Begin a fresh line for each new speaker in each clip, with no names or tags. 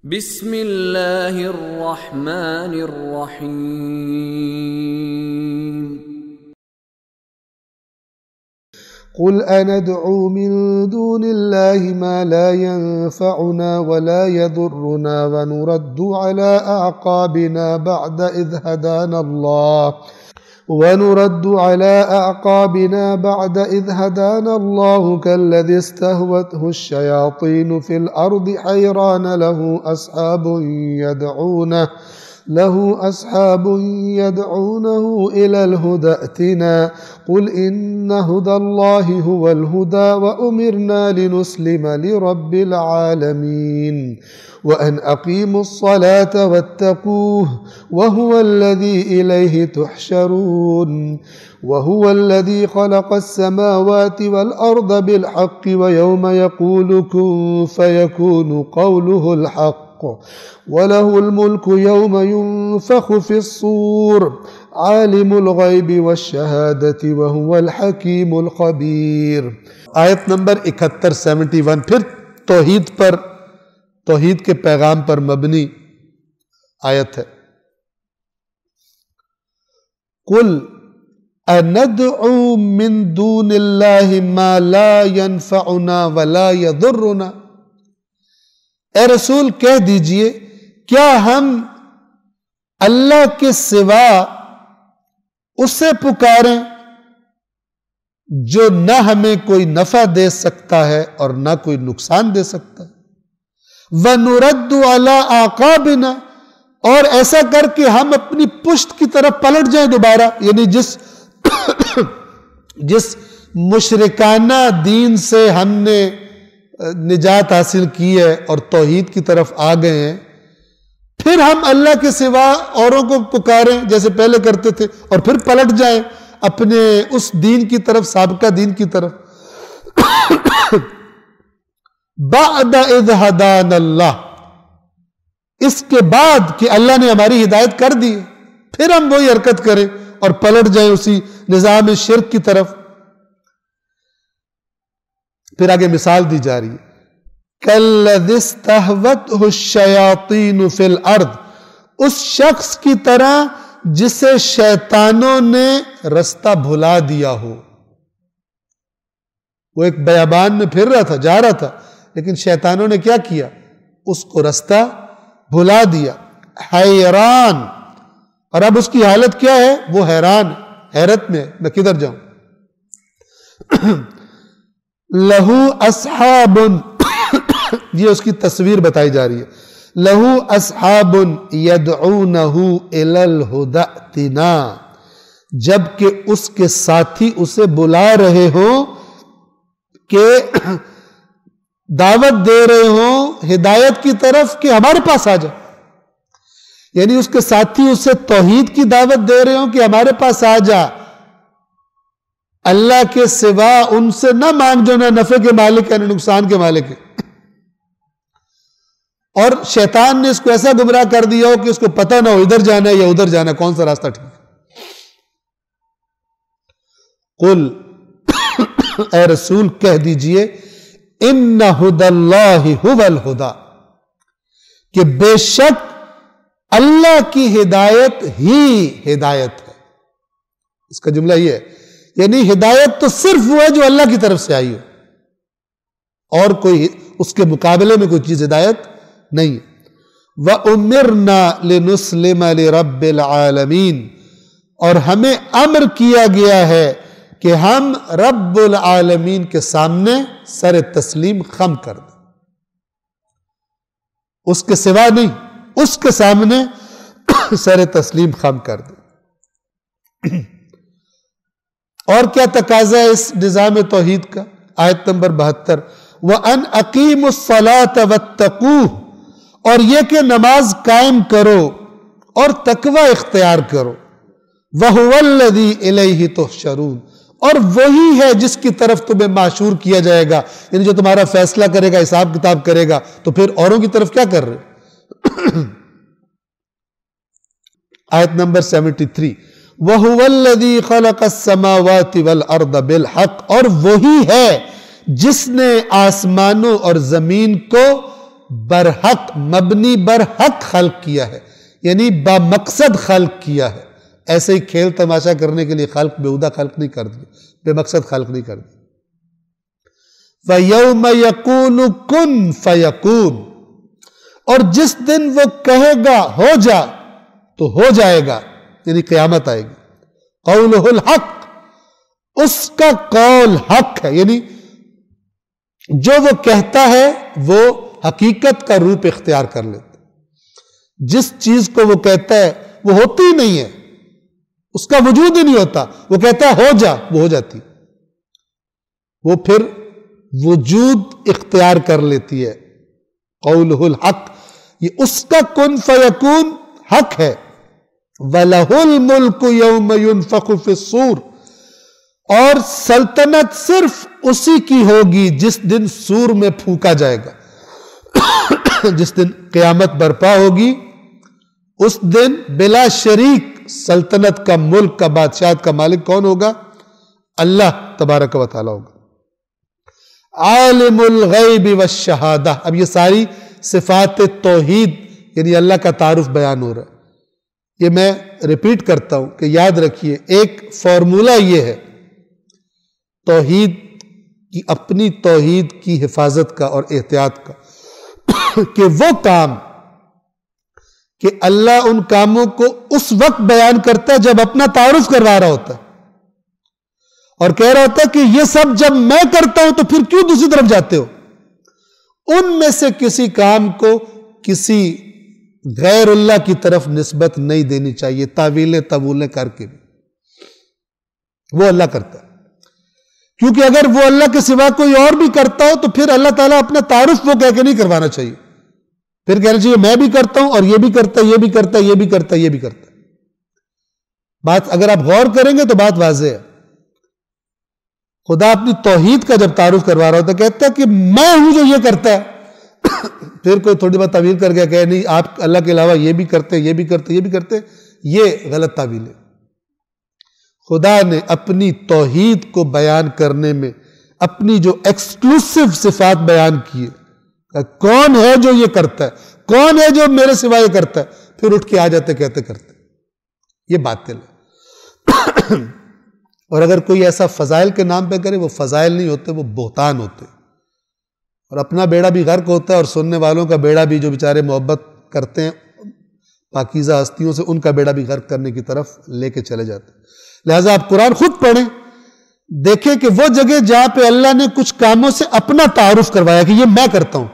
بسم اللہ الرحمن الرحیم
قل أندعو من دون الله ما لا ينفعنا ولا يضرنا ونرد على أعقابنا بعد إذ هدانا الله كالذي استهوته الشياطين في الأرض حيران له أصحاب يدعونه إلى الهدى ائتنا قل إن هدى الله هو الهدى وأمرنا لنسلم لرب العالمين وأن أقيموا الصلاة واتقوه وهو الذي إليه تحشرون وهو الذي خلق السماوات والأرض بالحق ويوم يقول كن فيكون قوله الحق وله الملك يوم ينفخ في الصور عالم الغيب والشهادة وهو الحكيم الخبير۔
آیت نمبر 71 پھر توحید کے پیغام پر مبنی آیت ہے۔ قل اندعو من دون اللہ ما لا ينفعنا ولا يضرنا، اے رسول کہہ دیجئے کیا ہم اللہ کے سوا اسے پکاریں جو نہ ہمیں کوئی نفع دے سکتا ہے اور نہ کوئی نقصان دے سکتا ہے، وَنُرَدُّ عَلَىٰ أَعْقَابِنَا، اور ایسا کر کے ہم اپنی پشت کی طرف پلٹ جائیں دوبارہ، یعنی جس مشرکانہ دین سے ہم نے نجات حاصل کی ہے اور توحید کی طرف آ گئے ہیں، پھر ہم اللہ کے سوا اوروں کو پکاریں جیسے پہلے کرتے تھے اور پھر پلٹ جائیں اپنے اس دین کی طرف، سابقہ دین کی طرف۔ بعد اذ ہدانا اللہ، اس کے بعد کہ اللہ نے ہماری ہدایت کر دی پھر ہم وہی حرکت کریں اور پلٹ جائیں اسی نظام شرک کی طرف۔ پھر آگے مثال دی جا رہی ہے، کَالَّذِي اسْتَهْوَتْهُ الشَّيَاطِينُ فِي الْأَرْضِ، اس شخص کی طرح جسے شیطانوں نے رستہ بھلا دیا ہو۔ وہ ایک بیابان میں پھر رہا تھا، جا رہا تھا، لیکن شیطانوں نے کیا کیا؟ اس کو رستہ بھلا دیا، حیران، اور اب اس کی حالت کیا ہے؟ وہ حیران، حیرت میں، میں کدھر جاؤں؟ لہو اصحاب، یہ اس کی تصویر بتائی جا رہی ہے، لہو اصحاب یدعونہ الی الہدی ائتنا، جبکہ اس کے ساتھی اسے بلا رہے ہوں کہ دعوت دے رہے ہوں ہدایت کی طرف کہ ہمارے پاس آ جا، یعنی اس کے ساتھی اسے توحید کی دعوت دے رہے ہوں کہ ہمارے پاس آ جا، اللہ کے سوا ان سے نہ مانگ جو نہ نفع کے مالک ہے نہ نقصان کے مالک ہے۔ اور شیطان نے اس کو ایسا گمراہ کر دیا ہو کہ اس کو پتہ نہ ہو ادھر جانا ہے یا ادھر جانا ہے، کون سا راستہ ٹھیک ہے۔ قل، اے رسول کہہ دیجئے، ان ھدی اللہ ھو الھدی، کہ بے شک اللہ کی ہدایت ہی ہدایت ہے۔ اس کا جملہ یہ ہے، یعنی ہدایت تو صرف وہ ہے جو اللہ کی طرف سے آئی ہو، اور کوئی اس کے مقابلے میں کوئی چیز ہدایت نہیں۔ وَأُمِرْنَا لِنُسْلِمَ لِرَبِّ الْعَالَمِينَ، اور ہمیں امر کیا گیا ہے کہ ہم رب العالمین کے سامنے سر تسلیم خم کر دیں، اس کے سوا نہیں، اس کے سامنے سر تسلیم خم کر دیں۔ اور کیا تقاضا ہے اس نظام توحید کا؟ آیت نمبر 72، وَأَنْ أَقِيمُوا الصَّلَاةَ وَاتَّقُوهُ، اور یہ کہ نماز قائم کرو اور تقوی اختیار کرو، وَهُوَ الَّذِي إِلَيْهِ تُحْشَرُونَ، اور وہی ہے جس کی طرف تمہیں معشور کیا جائے گا، یعنی جو تمہارا فیصلہ کرے گا، حساب کتاب کرے گا، تو پھر اوروں کی طرف کیا کر رہے؟ آیت نمبر 73، وَهُوَ الَّذِي خَلَقَ السَّمَاوَاتِ وَالْأَرْضَ بِالْحَقِّ، اور وہی ہے جس نے آسمانوں اور زمین کو برحق، مبنی برحق خلق کیا ہے، یعنی بامقصد خلق کیا ہے. ایسے ہی کھیل تماشا کرنے کے لیے خلق بیہودہ خلق نہیں کر دی، بے مقصد خلق نہیں کر دی. فَيَوْمَ يَقُولُ كُن فَيَكُونُ، اور جس دن وہ کہے گا ہو جا تو ہو جائے گا، یعنی قیامت آئے گی. قولہ الحق، اس کا قول حق ہے، یعنی جو وہ کہتا ہے وہ حقیقت کا روپ اختیار کر لیتا. جس چیز کو وہ کہتا ہے وہ ہوتی ہی نہیں ہے، اس کا وجود ہی نہیں ہوتا. وہ کہتا ہے ہو جا، وہ ہو جاتی، وہ پھر وجود اختیار کر لیتی ہے. قولہ الحق، یہ اس کا کن فیکون حق ہے. وَلَهُ الْمُلْكُ يَوْمَ يُنفَخُ فِي الصُّورِ، اور سلطنت صرف اسی کی ہوگی جس دن سور میں پھونکا جائے گا. جس دن قیامت برپا ہوگی اس دن بلا شریک سلطنت کا، ملک کا، بادشاہت کا مالک کون ہوگا؟ اللہ تبارک و تعالی ہوگا. عالم الغیب والشہادہ، اب یہ ساری صفات توحید یعنی اللہ کا تعارف بیان ہو رہا ہے. یہ میں ریپیٹ کرتا ہوں کہ یاد رکھیے، ایک فارمولہ یہ ہے توحید کی، اپنی توحید کی حفاظت کا اور احتیاط کا، کہ وہ کام، کہ اللہ ان کاموں کو اس وقت بیان کرتا ہے جب اپنا تعارف کروا رہا ہوتا ہے اور کہہ رہا ہوتا ہے کہ یہ سب جب میں کرتا ہوں تو پھر کیوں دوسری طرف جاتے ہو. ان میں سے کسی کام کو کسی غیر اللہ کی طرف نسبت نہیں دینی چاہیے، تاویلیں تبولیں کر کے بھی. وہ اللہ کرتا ہے، کیونکہ اگر وہ اللہ کے سوا کوئی اور بھی کرتا ہو تو پھر اللہ تعالیٰ اپنا تعارف وہ کہہ کے نہیں کروانا چاہیے. پھر کہنا چاہیے میں بھی کرتا ہوں اور یہ بھی کرتا ہے، یہ بھی کرتا ہے، یہ بھی کرتا ہے، یہ بھی کرتا ہے. بات اگر آپ غور کریں گے تو بات واضح ہے. خدا اپنی توحید کا جب تعارف کروا رہا ہوتا ہے کہتا ہے کہ میں ہوں جو یہ کرتا ہے. پھر کوئی تھوڑی بات تعویل کر کے کہ نہیں آپ اللہ کے علاوہ یہ بھی کرتے، یہ بھی کرتے، یہ بھی کرتے، یہ غلط تعویل ہے. خدا نے اپنی توحید کو بیان کرنے میں اپنی جو ایکسکلوسیو صفات بیان کی ہے، کون ہے جو یہ کرتا ہے، کون ہے جو میرے سوا یہ کرتا ہے، پھر اٹھ کے آ جاتے کہتے کرتے. یہ باطل ہے. اور اگر کوئی ایسا فضائل کے نام پہ کرے، وہ فضائل نہیں ہوتے، وہ بہتان ہوتے. اور اپنا بیڑا بھی غرق ہوتا ہے اور سننے والوں کا بیڑا بھی، جو بیچارے محبت کرتے ہیں پاکیزہ ہستیوں سے، ان کا بیڑا بھی غرق کرنے کی طرف لے کے چلے جاتے ہیں. لہٰذا آپ قرآن خود پڑھیں، دیکھیں کہ وہ جگہ جہاں پہ اللہ نے کچھ کاموں سے اپنا تعارف کروایا کہ یہ میں کرتا ہوں،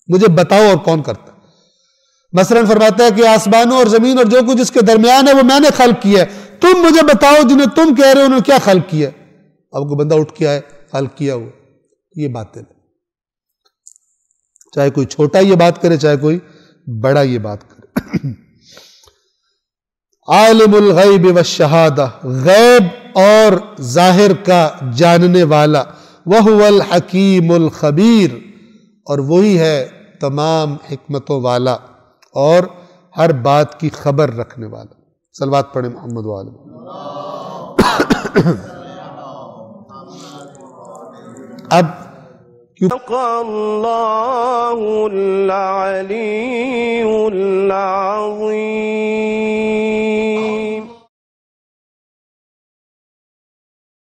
مجھے بتاؤ اور کون کرتا ہے. مثلاً فرماتا ہے کہ آسمانوں اور زمین اور جو کچھ اس کے درمیان ہے وہ میں نے خلق کیا ہے، تم مجھے بتاؤ جنہیں تم کہہ رہے ہو انہوں نے کیا خلق کیا. اب کوئی بندہ اٹھ کے آئے خلق کیا ہوا، یہ باطل ہے. چاہے کوئی چھوٹا یہ بات کرے، چاہے کوئی بڑا یہ بات کرے. عالم الغیب والشہادہ، غیب اور ظاہر کا جاننے والا. وہو الحکیم الخبیر، اور وہی ہے تمام حکمتوں والا اور ہر بات کی خبر رکھنے والا. صلوات پڑھیں محمد وآلہ. اب
اللہ العلی العظیم.